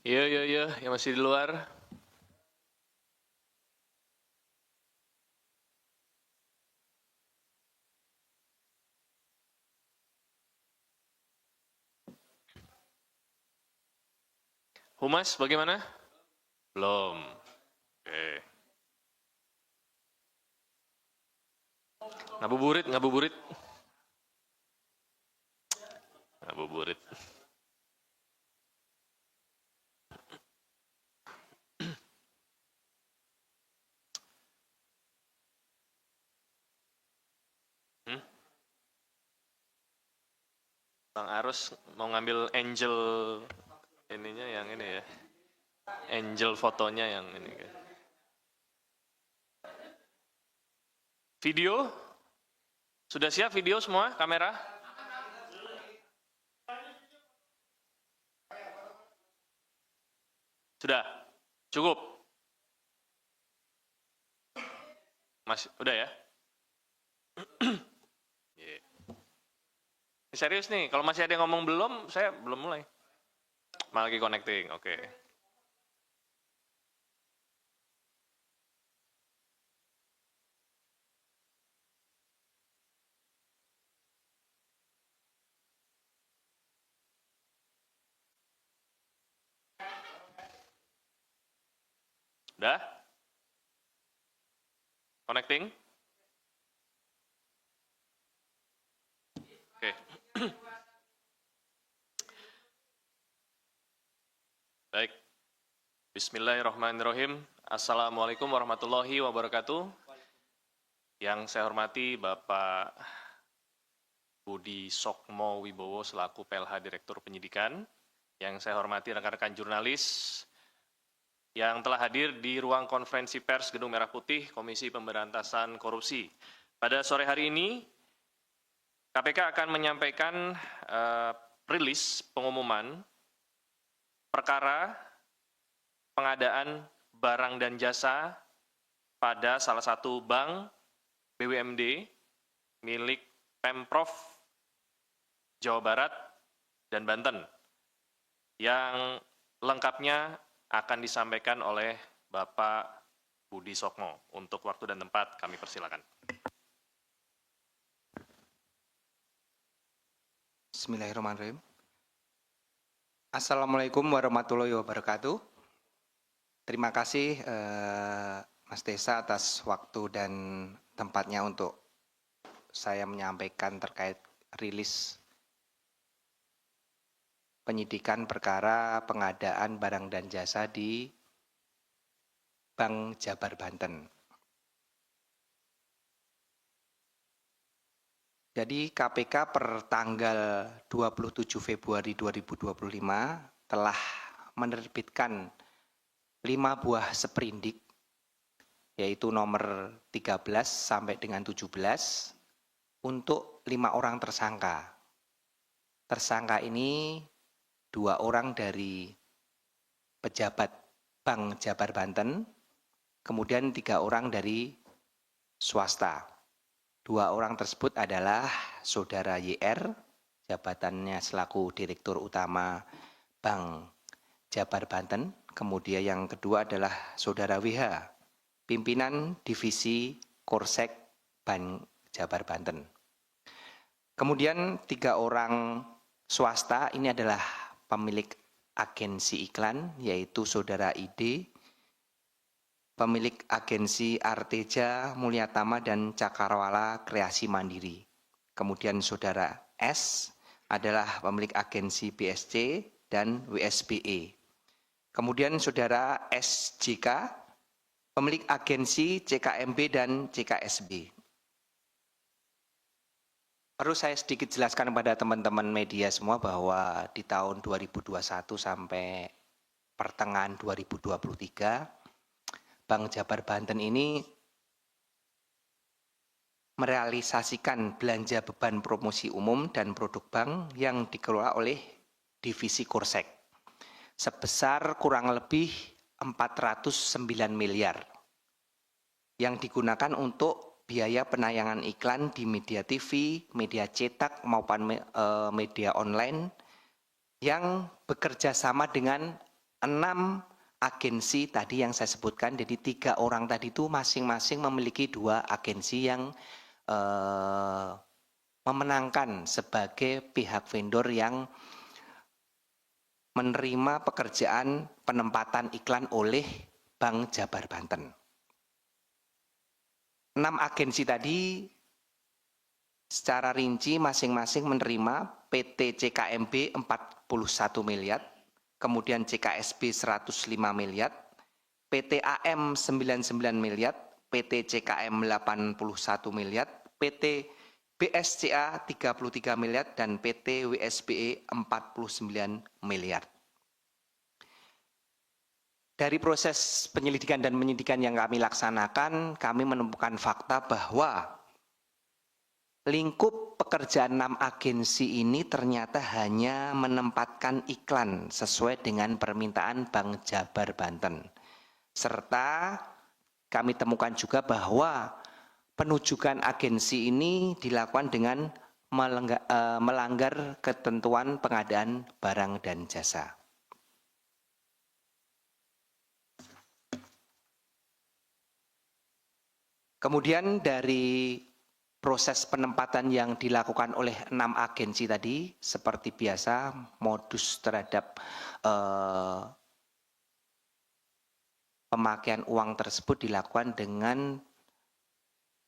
Iya, iya, iya, yang masih di luar. Humas, bagaimana? Belum. Oke. Ngabuburit, ngabuburit. Ngabuburit. Hmm? Bang Arus mau ngambil angel ininya yang ini ya. Angel fotonya yang ini. Video? Sudah siap video semua? Kamera? Sudah? Cukup? Masih, udah ya? Yeah. Serius nih, kalau masih ada yang ngomong belum, saya belum mulai. Malah lagi connecting, oke. Udah? Connecting? Oke. Baik. Bismillahirrahmanirrahim. Assalamualaikum warahmatullahi wabarakatuh. Yang saya hormati Bapak Budi Sokmo Wibowo selaku PLH Direktur Penyidikan. Yang saya hormati rekan-rekan jurnalis yang telah hadir di ruang konferensi pers Gedung Merah Putih Komisi Pemberantasan Korupsi. Pada sore hari ini, KPK akan menyampaikan rilis pengumuman perkara pengadaan barang dan jasa pada salah satu bank BUMD milik Pemprov Jawa Barat dan Banten yang lengkapnya akan disampaikan oleh Bapak Budi Sokmo. Untuk waktu dan tempat kami persilakan. Bismillahirrahmanirrahim. Assalamualaikum warahmatullahi wabarakatuh. Terima kasih Mas Desa atas waktu dan tempatnya untuk saya menyampaikan terkait rilis penyidikan perkara pengadaan barang dan jasa di Bank Jabar Banten. Jadi KPK per tanggal 27 Februari 2025 telah menerbitkan 5 buah seprindik, yaitu nomor 13 sampai dengan 17, untuk 5 orang tersangka. Tersangka ini 2 orang dari pejabat Bank Jabar Banten, kemudian 3 orang dari swasta. 2 orang tersebut adalah Saudara YR, jabatannya selaku Direktur Utama Bank Jabar Banten, kemudian yang kedua adalah Saudara WH, pimpinan Divisi Korsek Bank Jabar Banten. Kemudian 3 orang swasta ini adalah pemilik agensi iklan, yaitu Saudara ID, pemilik agensi Arteja Mulyatama dan Cakrawala Kreasi Mandiri. Kemudian Saudara S adalah pemilik agensi BSC dan WSBE. Kemudian Saudara SJK, pemilik agensi CKMB dan CKSB. Perlu saya sedikit jelaskan kepada teman-teman media semua bahwa di tahun 2021 sampai pertengahan 2023, Bank Jabar Banten ini merealisasikan belanja beban promosi umum dan produk bank yang dikelola oleh Divisi Korsek sebesar kurang lebih 409 miliar yang digunakan untuk biaya penayangan iklan di media TV, media cetak maupun media online yang bekerja sama dengan 6 agensi tadi yang saya sebutkan, jadi 3 orang tadi itu masing-masing memiliki 2 agensi yang memenangkan sebagai pihak vendor yang menerima pekerjaan penempatan iklan oleh Bank Jabar Banten. 6 agensi tadi secara rinci masing-masing menerima PT CKMB 41 miliar, kemudian CKSB 105 miliar, PT AM 99 miliar, PT CKM 81 miliar, PT BSCA 33 miliar, dan PT WSBE 49 miliar. Dari proses penyelidikan dan penyidikan yang kami laksanakan, kami menemukan fakta bahwa lingkup pekerjaan 6 agensi ini ternyata hanya menempatkan iklan sesuai dengan permintaan Bank Jabar Banten. Serta kami temukan juga bahwa penujukan agensi ini dilakukan dengan melanggar ketentuan pengadaan barang dan jasa. Kemudian dari proses penempatan yang dilakukan oleh 6 agensi tadi, seperti biasa modus terhadap pemakaian uang tersebut dilakukan dengan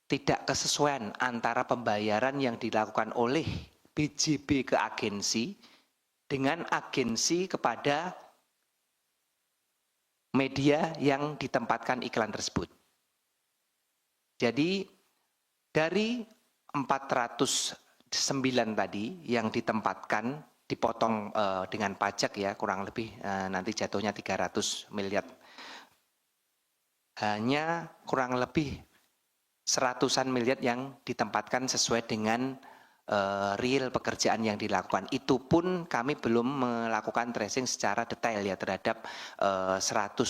tidak kesesuaian antara pembayaran yang dilakukan oleh BJB ke agensi dengan agensi kepada media yang ditempatkan iklan tersebut. Jadi dari 409 tadi yang ditempatkan dipotong dengan pajak ya kurang lebih nanti jatuhnya 300 miliar. Hanya kurang lebih 100-an miliar yang ditempatkan sesuai dengan real pekerjaan yang dilakukan. Itu pun kami belum melakukan tracing secara detail ya terhadap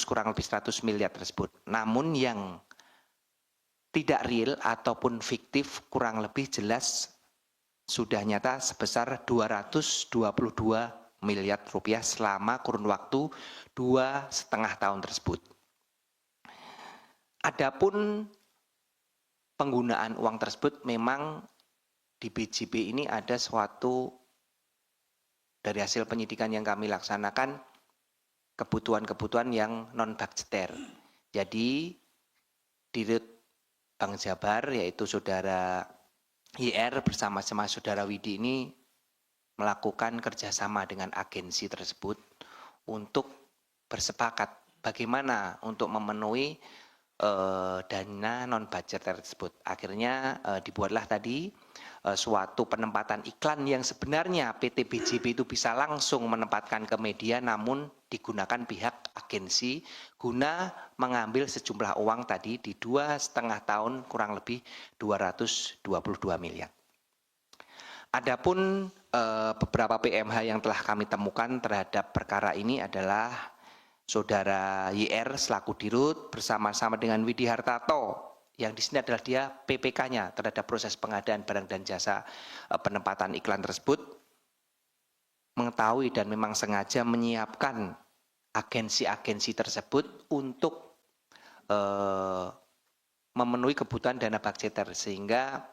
kurang lebih 100 miliar tersebut. Namun yang tidak real ataupun fiktif kurang lebih jelas sudah nyata sebesar 222 miliar rupiah selama kurun waktu 2,5 tahun tersebut. Adapun penggunaan uang tersebut memang di BJB ini ada suatu dari hasil penyidikan yang kami laksanakan kebutuhan-kebutuhan yang non-budgeter. Jadi Dirut Bank Jabar yaitu saudara IR bersama-sama saudara Widi ini melakukan kerjasama dengan agensi tersebut untuk bersepakat bagaimana untuk memenuhi dana non-budget tersebut. Akhirnya dibuatlah tadi suatu penempatan iklan yang sebenarnya PT BJB itu bisa langsung menempatkan ke media namun digunakan pihak agensi guna mengambil sejumlah uang tadi di 2,5 tahun kurang lebih 222 miliar. Adapun beberapa PMH yang telah kami temukan terhadap perkara ini adalah Saudara YR selaku Dirut bersama-sama dengan Widi Hartato yang di sini adalah dia PPK-nya terhadap proses pengadaan barang dan jasa penempatan iklan tersebut mengetahui dan memang sengaja menyiapkan agensi-agensi tersebut untuk memenuhi kebutuhan dana budgeter sehingga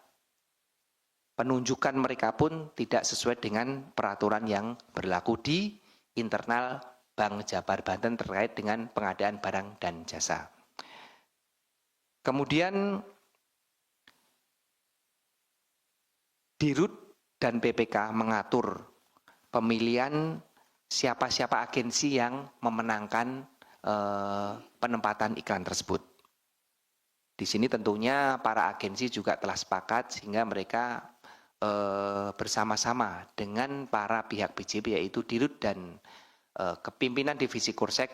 penunjukan mereka pun tidak sesuai dengan peraturan yang berlaku di internal Bank Jabar Banten terkait dengan pengadaan barang dan jasa. Kemudian Dirut dan PPK mengatur pemilihan siapa-siapa agensi yang memenangkan penempatan iklan tersebut. Di sini tentunya para agensi juga telah sepakat sehingga mereka bersama-sama dengan para pihak BJB yaitu Dirut dan kepimpinan divisi Kursek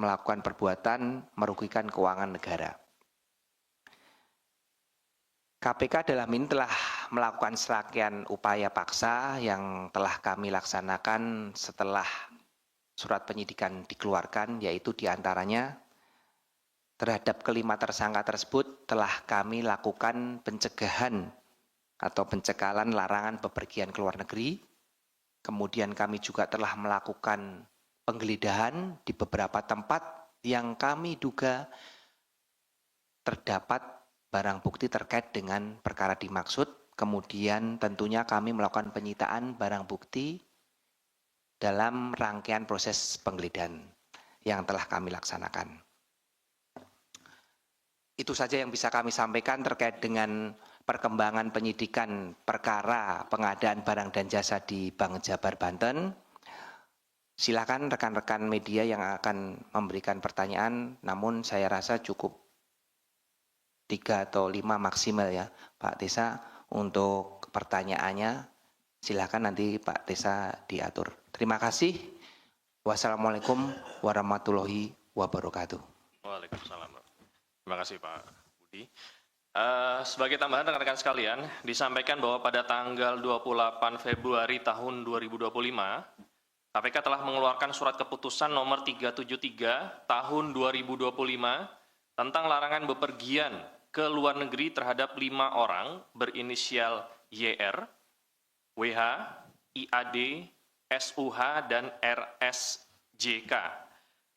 melakukan perbuatan merugikan keuangan negara. KPK dalam ini telah melakukan serangkaian upaya paksa yang telah kami laksanakan setelah surat penyidikan dikeluarkan, yaitu diantaranya terhadap kelima tersangka tersebut telah kami lakukan pencegahan atau pencekalan larangan bepergian ke luar negeri. Kemudian kami juga telah melakukan penggeledahan di beberapa tempat yang kami duga terdapat barang bukti terkait dengan perkara dimaksud. Kemudian tentunya kami melakukan penyitaan barang bukti dalam rangkaian proses penggeledahan yang telah kami laksanakan. Itu saja yang bisa kami sampaikan terkait dengan perkembangan penyidikan perkara pengadaan barang dan jasa di Bank Jabar Banten. Silakan rekan-rekan media yang akan memberikan pertanyaan, namun saya rasa cukup 3 atau 5 maksimal ya Pak Tesa untuk pertanyaannya. Silakan nanti Pak Tesa diatur. Terima kasih. Wassalamualaikum warahmatullahi wabarakatuh. Waalaikumsalam. Terima kasih Pak Budi. Sebagai tambahan rekan-rekan sekalian, disampaikan bahwa pada tanggal 28 Februari tahun 2025, KPK telah mengeluarkan surat keputusan nomor 373 tahun 2025 tentang larangan bepergian ke luar negeri terhadap 5 orang berinisial YR, WH, IAD, SUH, dan RSJK.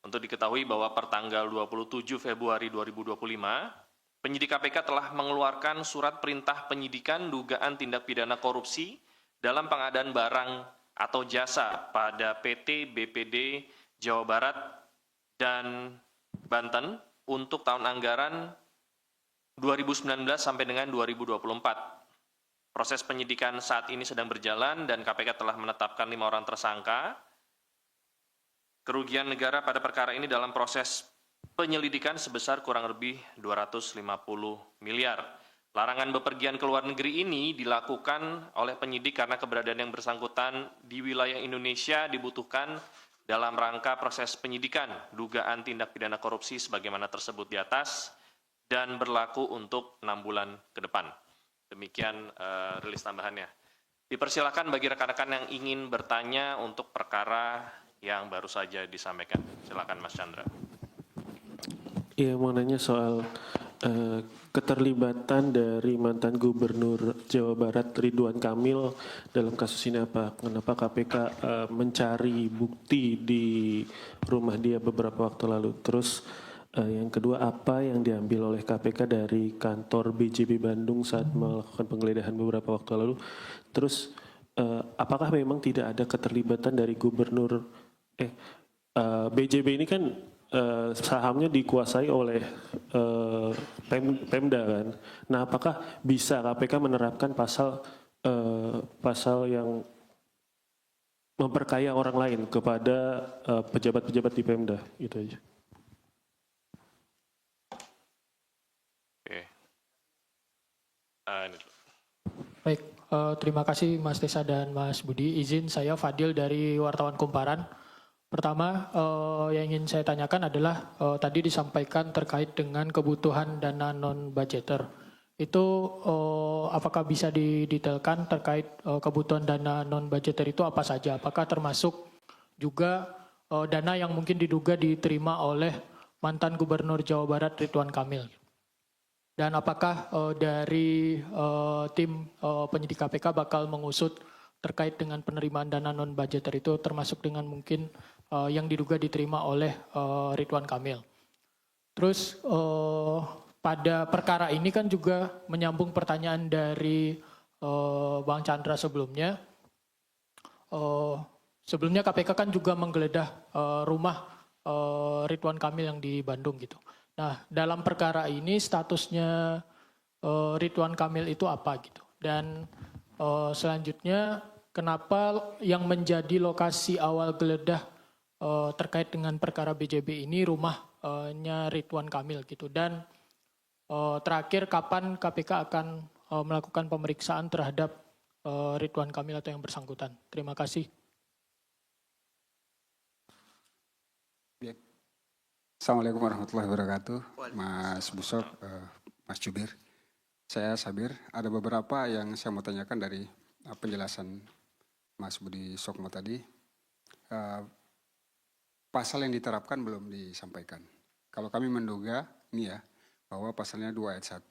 Untuk diketahui bahwa per tanggal 27 Februari 2025, penyidik KPK telah mengeluarkan surat perintah penyidikan dugaan tindak pidana korupsi dalam pengadaan barang atau jasa pada PT BPD Jawa Barat dan Banten untuk tahun anggaran 2019 sampai dengan 2024. Proses penyidikan saat ini sedang berjalan dan KPK telah menetapkan 5 orang tersangka. Kerugian negara pada perkara ini dalam proses penyelidikan sebesar kurang lebih 250 miliar. Larangan bepergian ke luar negeri ini dilakukan oleh penyidik karena keberadaan yang bersangkutan di wilayah Indonesia dibutuhkan dalam rangka proses penyidikan dugaan tindak pidana korupsi sebagaimana tersebut di atas dan berlaku untuk 6 bulan ke depan. Demikian rilis tambahannya. Dipersilakan bagi rekan-rekan yang ingin bertanya untuk perkara yang baru saja disampaikan. Silakan Mas Chandra. Iya, mau nanya soal keterlibatan dari mantan Gubernur Jawa Barat Ridwan Kamil dalam kasus ini apa? Kenapa KPK mencari bukti di rumah dia beberapa waktu lalu? Terus yang kedua, apa yang diambil oleh KPK dari kantor BJB Bandung saat melakukan penggeledahan beberapa waktu lalu? Terus apakah memang tidak ada keterlibatan dari Gubernur BJB ini kan sahamnya dikuasai oleh Pemda kan. Nah, apakah bisa KPK menerapkan pasal yang memperkaya orang lain kepada pejabat-pejabat di Pemda? Itu aja. Oke. Ini dulu. Baik, terima kasih Mas Tesa dan Mas Budi. Izin saya Fadil dari Wartawan Kumparan. Pertama, yang ingin saya tanyakan adalah tadi disampaikan terkait dengan kebutuhan dana non-budgeter. Itu apakah bisa didetailkan terkait kebutuhan dana non-budgeter itu apa saja? Apakah termasuk juga dana yang mungkin diduga diterima oleh mantan Gubernur Jawa Barat Ridwan Kamil? Dan apakah dari tim penyidik KPK bakal mengusut terkait dengan penerimaan dana non-budgeter itu termasuk dengan mungkin yang diduga diterima oleh Ridwan Kamil. Terus pada perkara ini kan juga menyambung pertanyaan dari Bang Chandra sebelumnya. Sebelumnya KPK kan juga menggeledah rumah Ridwan Kamil yang di Bandung gitu. Nah, dalam perkara ini statusnya Ridwan Kamil itu apa gitu. Dan selanjutnya kenapa yang menjadi lokasi awal geledah terkait dengan perkara BJB ini rumahnya Ridwan Kamil gitu. Dan terakhir kapan KPK akan melakukan pemeriksaan terhadap Ridwan Kamil atau yang bersangkutan. Terima kasih. Assalamualaikum warahmatullahi wabarakatuh, Mas Busok, Mas Jubir. Saya Sabir, ada beberapa yang saya mau tanyakan dari penjelasan Mas Budi Sokmo tadi. Pasal yang diterapkan belum disampaikan. Kalau kami menduga, ini ya, bahwa pasalnya 2 ayat 1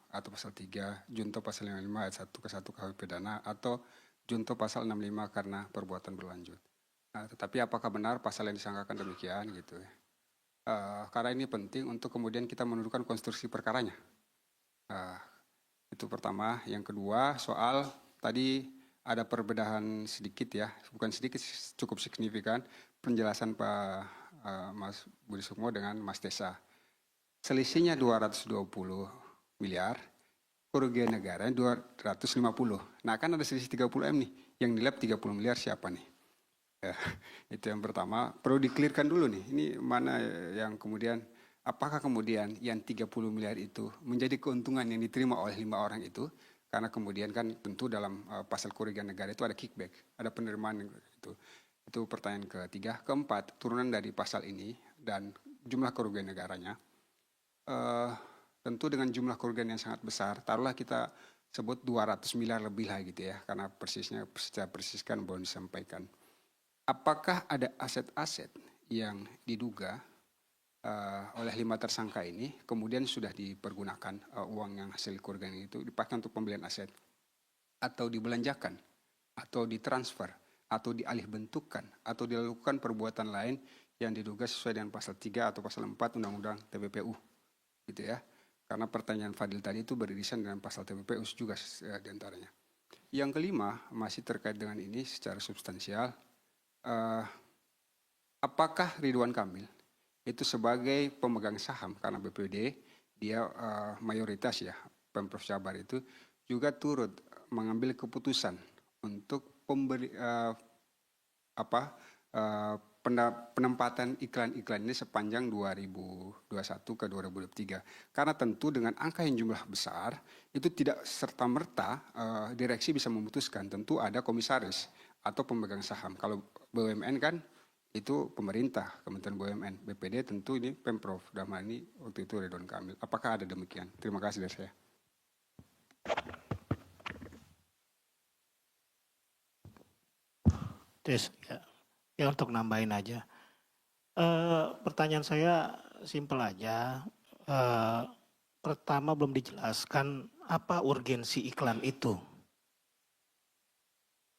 atau pasal 3, junto pasal 55 ayat 1 ke 1 KUH pidana, atau junto pasal 65 karena perbuatan berlanjut. Tetapi apakah benar pasal yang disangkakan demikian gitu ya? Karena ini penting untuk kemudian kita menentukan konstruksi perkaranya. Itu pertama. Yang kedua, soal tadi ada perbedaan sedikit ya, bukan sedikit, cukup signifikan penjelasan Pak Mas Budi Sukmo dengan Mas Tesa. Selisihnya 220 miliar, kerugian negara 250. Nah kan ada selisih 30 M nih, yang dilap 30 miliar siapa nih? Ya, itu yang pertama, perlu di-clearkan dulu nih, ini mana yang kemudian, apakah kemudian yang 30 miliar itu menjadi keuntungan yang diterima oleh 5 orang itu, karena kemudian kan tentu dalam pasal kerugian negara itu ada kickback, ada penerimaan itu. Itu pertanyaan ketiga. Keempat, turunan dari pasal ini dan jumlah kerugian negaranya, tentu dengan jumlah kerugian yang sangat besar, taruhlah kita sebut 200 miliar lebih lah gitu ya, karena persisnya secara persis kan belum disampaikan. Apakah ada aset-aset yang diduga oleh 5 tersangka ini kemudian sudah dipergunakan uang yang hasil kerugian itu dipakai untuk pembelian aset, atau dibelanjakan, atau ditransfer, atau dialihbentukkan, atau dilakukan perbuatan lain yang diduga sesuai dengan pasal 3 atau pasal 4 Undang-Undang TPPU gitu ya. Karena pertanyaan Fadil tadi itu beririsan dengan pasal TPPU juga diantaranya. Yang kelima, masih terkait dengan ini secara substansial, apakah Ridwan Kamil itu sebagai pemegang saham, karena BPD dia mayoritas ya, Pemprov Jabar itu juga turut mengambil keputusan untuk penempatan iklan-iklan ini sepanjang 2021 ke 2023. Karena tentu dengan angka yang jumlah besar, itu tidak serta-merta direksi bisa memutuskan. Tentu ada komisaris atau pemegang saham. Kalau BUMN kan itu pemerintah, Kementerian BUMN. BPD tentu ini Pemprov, dalam hal ini waktu itu Ridwan Kamil. Apakah ada demikian? Terima kasih dari saya. Ya untuk nambahin aja. Pertanyaan saya simpel aja. Pertama belum dijelaskan apa urgensi iklan itu.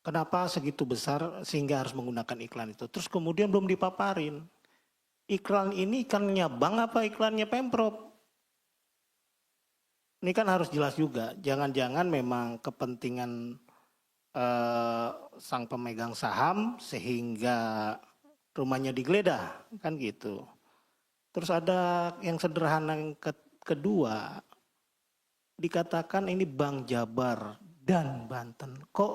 Kenapa segitu besar sehingga harus menggunakan iklan itu. Terus kemudian belum dipaparin. Iklan ini iklannya bank apa iklannya Pemprov? Ini kan harus jelas juga. Jangan-jangan memang kepentingan sang pemegang saham sehingga rumahnya digeledah, kan gitu. Terus ada yang sederhana yang kedua, dikatakan ini Bank Jabar dan Banten. Kok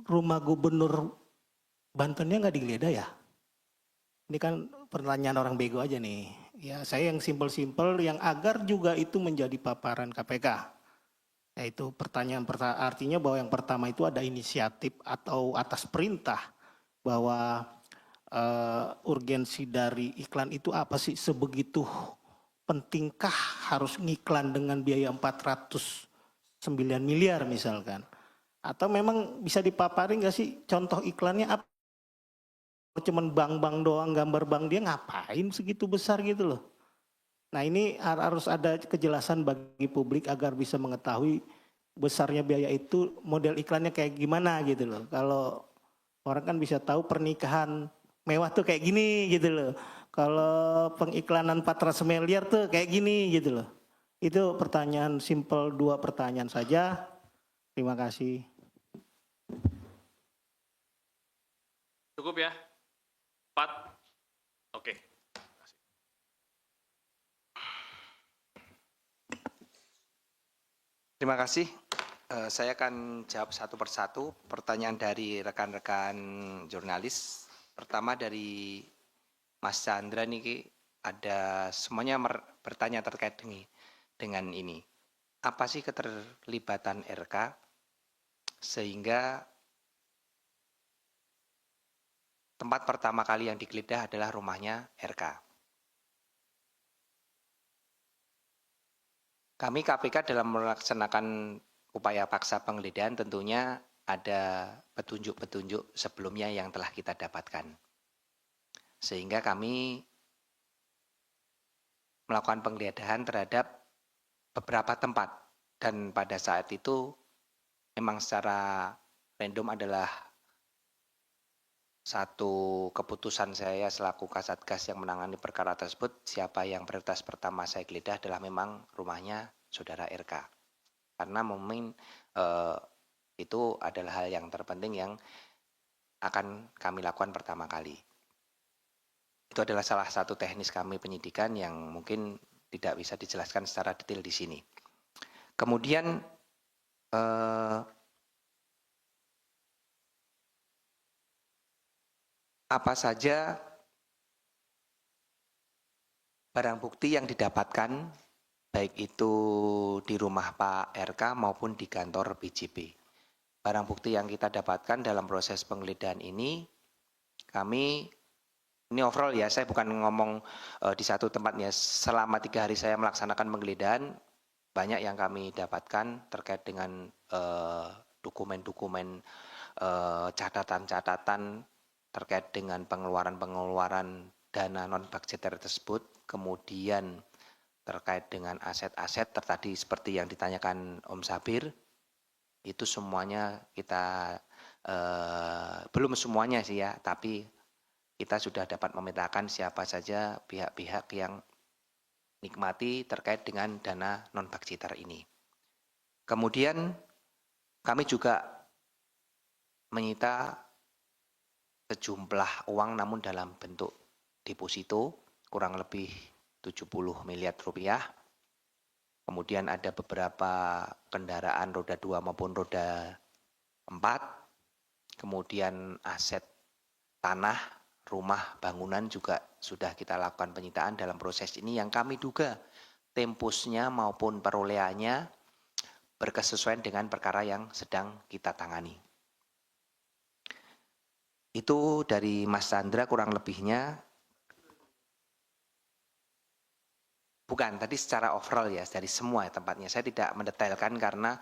rumah gubernur Bantennya nggak digeledah ya? Ini kan pertanyaan orang bego aja nih. Ya saya yang simpel-simpel yang agar juga itu menjadi paparan KPK. Yaitu pertanyaan artinya bahwa yang pertama itu ada inisiatif atau atas perintah bahwa urgensi dari iklan itu apa sih, sebegitu pentingkah harus ngiklan dengan biaya 409 miliar misalkan, atau memang bisa dipaparin nggak sih contoh iklannya apa? Cuman bank-bank doang, gambar bank, dia ngapain segitu besar gitu loh. Nah ini harus ada kejelasan bagi publik agar bisa mengetahui besarnya biaya itu, model iklannya kayak gimana gitu loh. Kalau orang kan bisa tahu pernikahan mewah tuh kayak gini gitu loh. Kalau pengiklanan 400 miliar tuh kayak gini gitu loh. Itu pertanyaan simpel, 2 pertanyaan saja. Terima kasih. Cukup ya? 4? Oke. Terima kasih. Saya akan jawab satu persatu pertanyaan dari rekan-rekan jurnalis. Pertama dari Mas Chandra nih, ada semuanya bertanya terkait dengan ini. Apa sih keterlibatan RK sehingga tempat pertama kali yang digeledah adalah rumahnya RK. Kami KPK dalam melaksanakan upaya paksa penggeledahan tentunya ada petunjuk-petunjuk sebelumnya yang telah kita dapatkan. Sehingga kami melakukan penggeledahan terhadap beberapa tempat. Dan pada saat itu memang secara random adalah satu keputusan saya selaku Kasatgas yang menangani perkara tersebut, siapa yang prioritas pertama saya geledah adalah memang rumahnya saudara RK. Karena itu adalah hal yang terpenting yang akan kami lakukan pertama kali. Itu adalah salah satu teknis kami penyidikan yang mungkin tidak bisa dijelaskan secara detail di sini. Kemudian apa saja barang bukti yang didapatkan baik itu di rumah Pak RK maupun di kantor BJB. Barang bukti yang kita dapatkan dalam proses penggeledahan ini, ini overall ya, saya bukan ngomong di satu tempat ya, selama 3 hari saya melaksanakan penggeledahan, banyak yang kami dapatkan terkait dengan dokumen-dokumen, catatan-catatan terkait dengan pengeluaran-pengeluaran dana non-budgeter tersebut, kemudian terkait dengan aset-aset tadi seperti yang ditanyakan Om Sabir, itu semuanya kita, belum semuanya sih ya, tapi kita sudah dapat memetakan siapa saja pihak-pihak yang nikmati terkait dengan dana non-budgeter ini. Kemudian kami juga menyita sejumlah uang namun dalam bentuk deposito kurang lebih 70 miliar rupiah. Kemudian ada beberapa kendaraan roda 2 maupun roda 4. Kemudian aset tanah, rumah, bangunan juga sudah kita lakukan penyitaan dalam proses ini yang kami duga tempusnya maupun perolehannya berkesesuaian dengan perkara yang sedang kita tangani. Itu dari Mas Chandra kurang lebihnya. Bukan, tadi secara overall ya, dari semua tempatnya. Saya tidak mendetailkan karena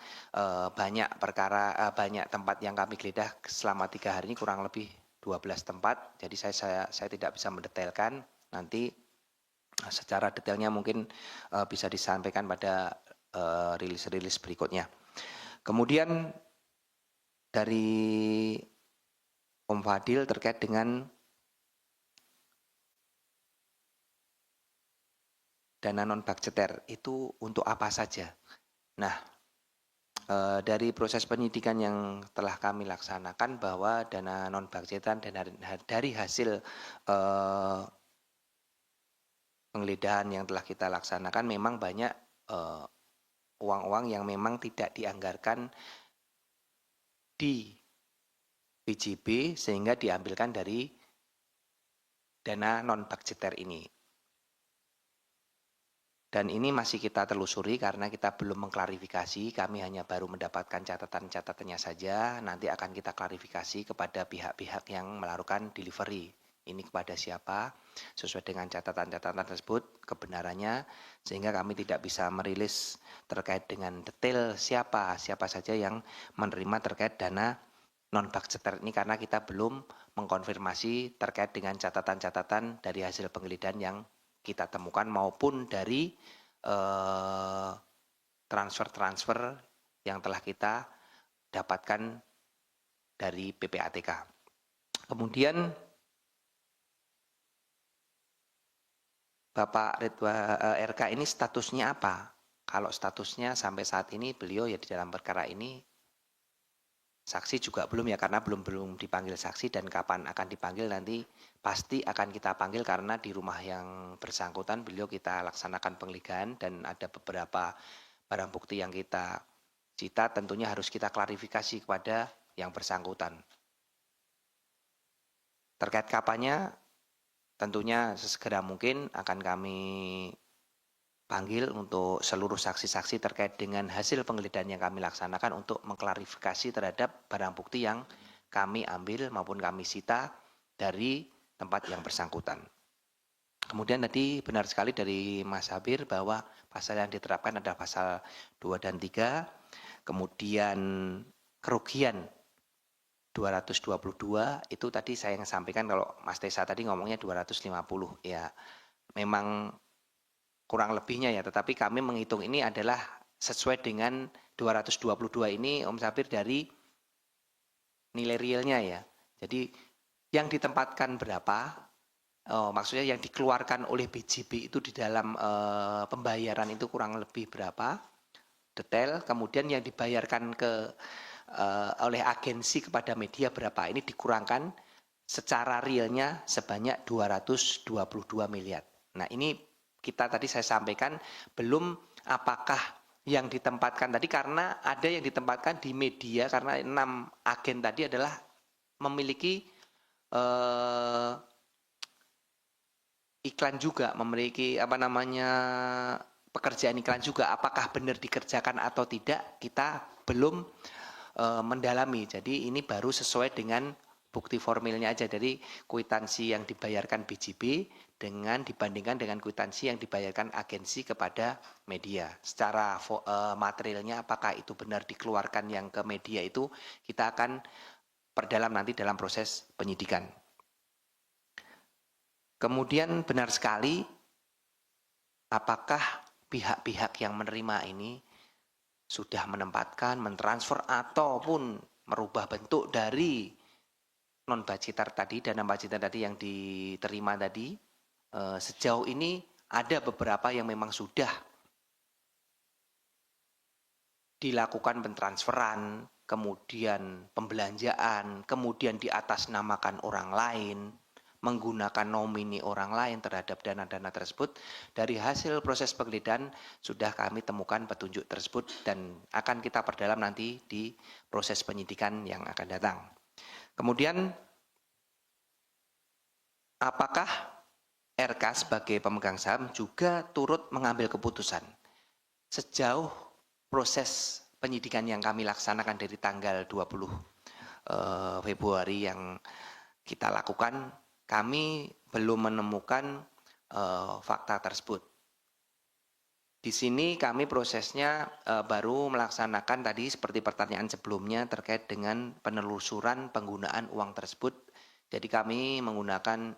banyak perkara, banyak tempat yang kami geledah selama 3 hari ini kurang lebih 12 tempat. Jadi saya tidak bisa mendetailkan. Nanti secara detailnya mungkin bisa disampaikan pada rilis-rilis berikutnya. Kemudian dari Om Fadil terkait dengan dana non-budgeter itu untuk apa saja. Nah, dari proses penyidikan yang telah kami laksanakan bahwa dana non-budgeter dan dari hasil penggeledahan yang telah kita laksanakan memang banyak uang-uang yang memang tidak dianggarkan di BJB sehingga diambilkan dari dana non-budgeter ini. Dan ini masih kita telusuri karena kita belum mengklarifikasi, kami hanya baru mendapatkan catatan-catatannya saja, nanti akan kita klarifikasi kepada pihak-pihak yang melakukan delivery. Ini kepada siapa, sesuai dengan catatan-catatan tersebut, kebenarannya, sehingga kami tidak bisa merilis terkait dengan detail siapa saja yang menerima terkait dana non-budgeter ini karena kita belum mengkonfirmasi terkait dengan catatan-catatan dari hasil penggeledahan yang kita temukan maupun dari transfer-transfer yang telah kita dapatkan dari PPATK. Kemudian Bapak RK ini statusnya apa? Kalau statusnya sampai saat ini beliau ya di dalam perkara ini saksi juga belum ya karena belum dipanggil saksi dan kapan akan dipanggil nanti pasti akan kita panggil karena di rumah yang bersangkutan beliau kita laksanakan penggeledahan dan ada beberapa barang bukti yang kita cita tentunya harus kita klarifikasi kepada yang bersangkutan. Terkait kapannya tentunya sesegera mungkin akan kami panggil untuk seluruh saksi-saksi terkait dengan hasil penggeledahan yang kami laksanakan untuk mengklarifikasi terhadap barang bukti yang kami ambil maupun kami sita dari tempat yang bersangkutan. Kemudian tadi benar sekali dari Mas Sabir bahwa pasal yang diterapkan adalah pasal 2 dan 3, kemudian kerugian 222 itu tadi saya yang sampaikan kalau Mas Tesa tadi ngomongnya 250 ya memang kurang lebihnya ya, tetapi kami menghitung ini adalah sesuai dengan 222 ini Om Sabir dari nilai realnya ya. Jadi Yang ditempatkan berapa? Maksudnya yang dikeluarkan oleh BJB itu di dalam pembayaran itu kurang lebih berapa? Detail. Kemudian yang dibayarkan oleh agensi kepada media berapa? Ini dikurangkan secara realnya sebanyak 222 miliar. Nah ini kita tadi saya sampaikan belum apakah yang ditempatkan tadi, karena ada yang ditempatkan di media karena 6 agen tadi adalah memiliki iklan juga, memiliki pekerjaan iklan juga. Apakah benar dikerjakan atau tidak, kita belum mendalami. Jadi ini baru sesuai dengan bukti formilnya aja dari kwitansi yang dibayarkan BJB dibandingkan dengan kwitansi yang dibayarkan agensi kepada media. Secara materialnya apakah itu benar dikeluarkan yang ke media, itu kita akan perdalam nanti dalam proses penyidikan. Kemudian benar sekali, apakah pihak-pihak yang menerima ini sudah menempatkan, mentransfer ataupun merubah bentuk dari non budgeter tadi, dana budgeter tadi yang diterima tadi. Sejauh ini ada beberapa yang memang sudah dilakukan pentransferan, kemudian pembelanjaan, kemudian diatasnamakan orang lain, menggunakan nomini orang lain terhadap dana-dana tersebut. Dari hasil proses penggeledahan sudah kami temukan petunjuk tersebut dan akan kita perdalam nanti di proses penyidikan yang akan datang. Kemudian apakah RK sebagai pemegang saham juga turut mengambil keputusan? Sejauh proses penyidikan yang kami laksanakan dari tanggal 20 Februari yang kita lakukan, kami belum menemukan fakta tersebut. Di sini kami prosesnya baru melaksanakan tadi seperti pertanyaan sebelumnya terkait dengan penelusuran penggunaan uang tersebut. Jadi kami menggunakan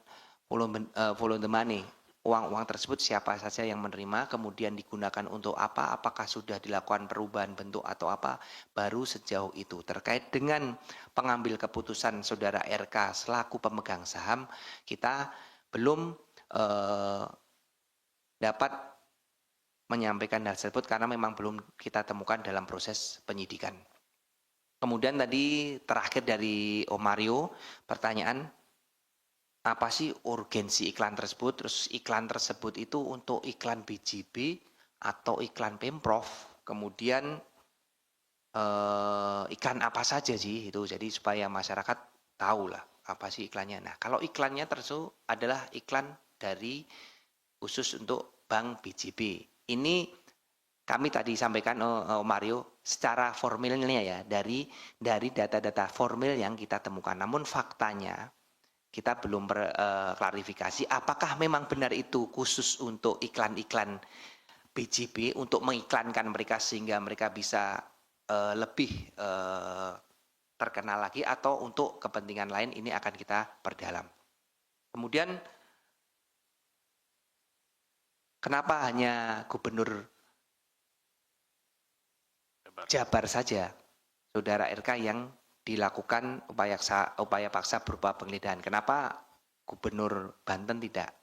follow the money. Uang-uang tersebut siapa saja yang menerima, kemudian digunakan untuk apa, apakah sudah dilakukan perubahan bentuk atau apa, baru sejauh itu. Terkait dengan pengambil keputusan saudara RK selaku pemegang saham, kita belum dapat menyampaikan hal tersebut karena memang belum kita temukan dalam proses penyidikan. Kemudian tadi terakhir dari Om Mario, pertanyaan, apa sih urgensi iklan tersebut? Terus iklan tersebut itu untuk iklan BJB atau iklan Pemprov? Kemudian iklan apa saja sih itu? Jadi supaya masyarakat tahu lah apa sih iklannya. Nah kalau iklannya tersebut adalah iklan dari khusus untuk Bank BJB. Ini kami tadi sampaikan Mario secara formilnya ya dari data-data formil yang kita temukan. Namun faktanya kita belum klarifikasi apakah memang benar itu khusus untuk iklan-iklan BJB untuk mengiklankan mereka sehingga mereka bisa lebih terkenal lagi atau untuk kepentingan lain, ini akan kita perdalam. Kemudian kenapa hanya Gubernur Jabar saja, Saudara RK, yang dilakukan upaya paksa berupa penggeledahan? Kenapa Gubernur Banten tidak?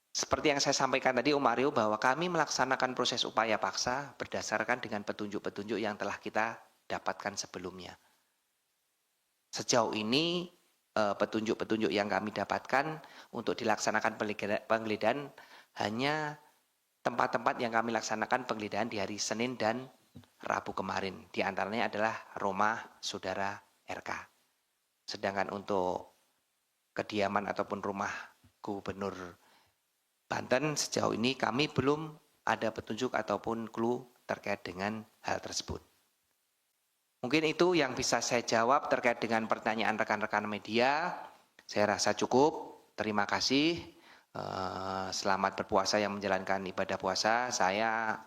Seperti yang saya sampaikan tadi Om Mario, bahwa kami melaksanakan proses upaya paksa berdasarkan dengan petunjuk-petunjuk yang telah kita dapatkan sebelumnya. Sejauh ini petunjuk-petunjuk yang kami dapatkan untuk dilaksanakan penggeledahan hanya tempat-tempat yang kami laksanakan penggeledahan di hari Senin dan Rabu kemarin. Di antaranya adalah rumah saudara RK. Sedangkan untuk kediaman ataupun rumah Gubernur Banten sejauh ini kami belum ada petunjuk ataupun clue terkait dengan hal tersebut. Mungkin itu yang bisa saya jawab terkait dengan pertanyaan rekan-rekan media. Saya rasa cukup. Terima kasih. Selamat berpuasa yang menjalankan ibadah puasa. Saya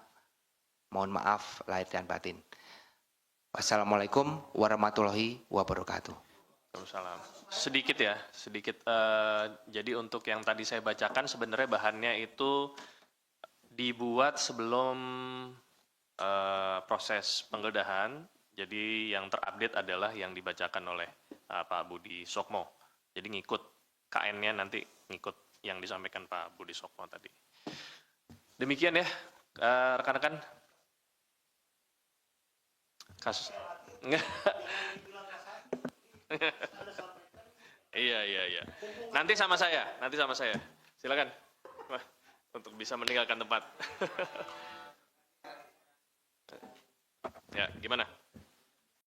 mohon maaf lahir dan batin. Wassalamualaikum warahmatullahi wabarakatuh. Waalaikumsalam. Sedikit ya, sedikit. Jadi untuk yang tadi saya bacakan sebenarnya bahannya itu dibuat sebelum proses penggeledahan. Jadi yang terupdate adalah yang dibacakan oleh Pak Budi Sokmo. Jadi ngikut KN-nya nanti ngikut yang disampaikan Pak Budi Sokmo tadi. Demikian ya, rekan-rekan. Kasus. Iya. Nanti sama saya. Silakan. Wah, untuk bisa meninggalkan tempat. Ya, gimana?